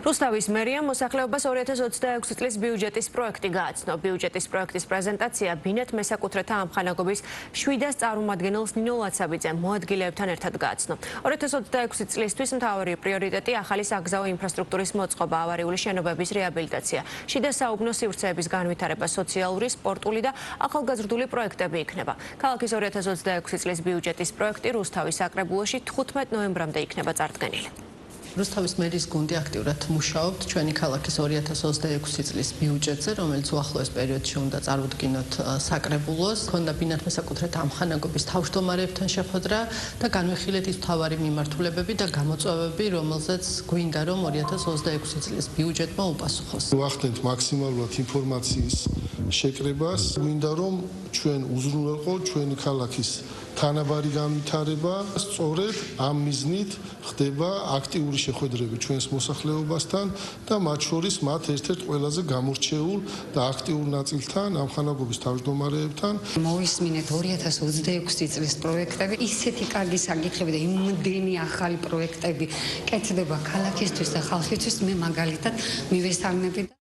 რუსთავის მერიამ მოსახლეობას 2026 წლის ბიუჯეტის პროექტი გააცნო. ბიუჯეტის პროექტის პრეზენტაცია ბინეთ მესაკუთრეთა ამხანაგობის შვიდას წარმომადგენელს ნინო ლაცაბიძემ მოადგილეებთან ერთად გააცნო. 2026 წლისთვის მთავარი პრიორიტეტი ახალი საგზაო ინფრასტრუქტურის მოწყობა, ავარიული შენობების რეაბილიტაცია, შიდა საუბნო სივრცეების განვითარება, სოციალური, სპორტული და ახალგაზრდული პროექტები იქნება. ქალაქის 2026 წლის ბიუჯეტის პროექტი რუსთავის საკრებულოში 15 ნოემბრამდე იქნება წარდგენილი. რუსთავის მერის გუნდი აქტიურად მუშაობთ ჩვენი ქალაქის 2026 წლის ბიუჯეტზე, რომელიც უახლოეს პერიოდში უნდა წარუდგინოთ საკრებულოს. ქონდა ბინათ მესაკუთრეთა ამხანაგობის თავმჯდომარეებთან შეხვედრა და განვიხილეთ ის მთავარი მიმართულებები და გამოწვევები, რომელზეც გვინდა რომ 2026 წლის ბიუჯეტმა უპასუხოს. ვახდენთ მაქსიმალურად ინფორმაციის შეკრებას, გვინდა რომ ჩვენ უზრუნველყოთ ჩვენი ქალაქის თანაბარი განვითარება, სწორედ ამ მიზნით ხდება აქტიური შეხვედრები ჩვენს მოსახლეობასთან და მათ შორის მათ ერთ-ერთ ყველაზე გამორჩეულ და აქტიურ ნაწილთან, ამხანაგობის თავმჯდომარეებთან. მოვისმინეთ 2026 წლის პროექტები, ისეთი კარგი საკითხები და იმდენი ახალი პროექტები კეთდება ქალაქისთვის და ხალხისთვის, მე მაგალითად მივესალმები.